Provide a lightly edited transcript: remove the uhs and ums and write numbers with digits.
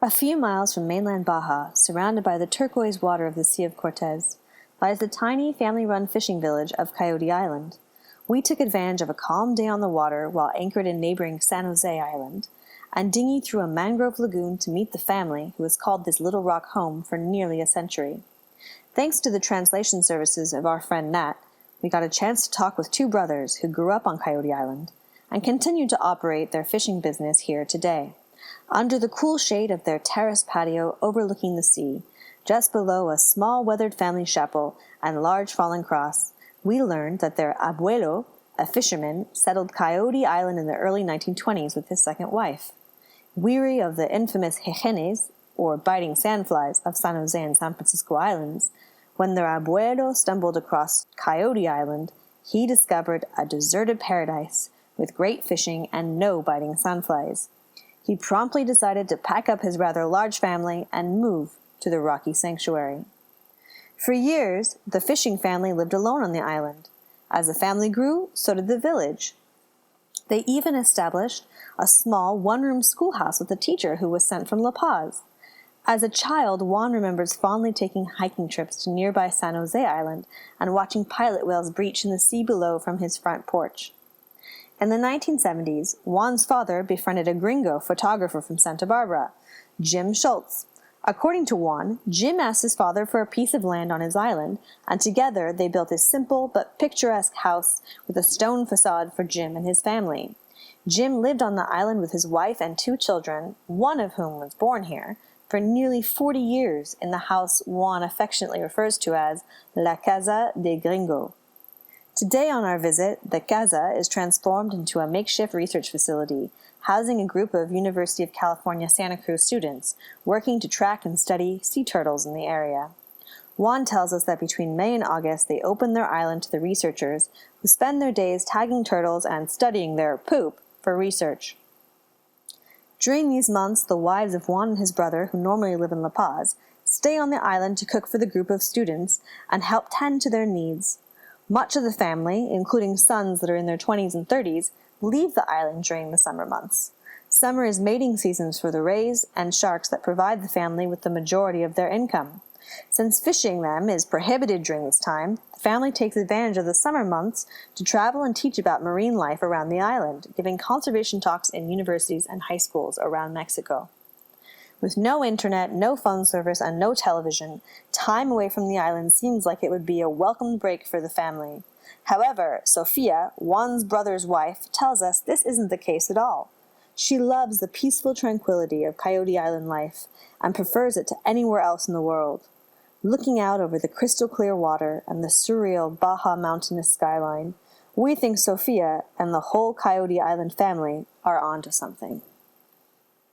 A few miles from mainland Baja, surrounded by the turquoise water of the Sea of Cortez, lies the tiny family-run fishing village of Coyote Island. We took advantage of a calm day on the water while anchored in neighboring San Jose Island, and dinghied through a mangrove lagoon to meet the family who has called this little rock home for nearly a century. Thanks to the translation services of our friend Nat, we got a chance to talk with two brothers who grew up on Coyote Island and continue to operate their fishing business here today. Under the cool shade of their terraced patio overlooking the sea, just below a small weathered family chapel and large fallen cross, we learned that their abuelo, a fisherman, settled Coyote Island in the early 1920s with his second wife. Weary of the infamous jejenes, or biting sandflies, of San Jose and San Francisco Islands, when their abuelo stumbled across Coyote Island, he discovered a deserted paradise with great fishing and no biting sandflies. He promptly decided to pack up his rather large family and move to the rocky sanctuary. For years, the fishing family lived alone on the island. As the family grew, so did the village. They even established a small one-room schoolhouse with a teacher who was sent from La Paz. As a child, Juan remembers fondly taking hiking trips to nearby San Jose Island and watching pilot whales breach in the sea below from his front porch. In the 1970s, Juan's father befriended a gringo photographer from Santa Barbara, Jim Schultz. According to Juan, Jim asked his father for a piece of land on his island, and together they built a simple but picturesque house with a stone facade for Jim and his family. Jim lived on the island with his wife and two children, one of whom was born here, for nearly 40 years in the house Juan affectionately refers to as La Casa de Gringo. Today on our visit, the casa is transformed into a makeshift research facility, housing a group of University of California Santa Cruz students working to track and study sea turtles in the area. Juan tells us that between May and August they open their island to the researchers who spend their days tagging turtles and studying their poop for research. During these months, the wives of Juan and his brother, who normally live in La Paz, stay on the island to cook for the group of students and help tend to their needs. Much of the family, including sons that are in their 20s and 30s, leave the island during the summer months. Summer is mating seasons for the rays and sharks that provide the family with the majority of their income. Since fishing them is prohibited during this time, the family takes advantage of the summer months to travel and teach about marine life around the island, giving conservation talks in universities and high schools around Mexico. With no internet, no phone service, and no television, time away from the island seems like it would be a welcome break for the family. However, Sofia, Juan's brother's wife, tells us this isn't the case at all. She loves the peaceful tranquility of Coyote Island life and prefers it to anywhere else in the world. Looking out over the crystal clear water and the surreal Baja mountainous skyline, we think Sofia and the whole Coyote Island family are onto something.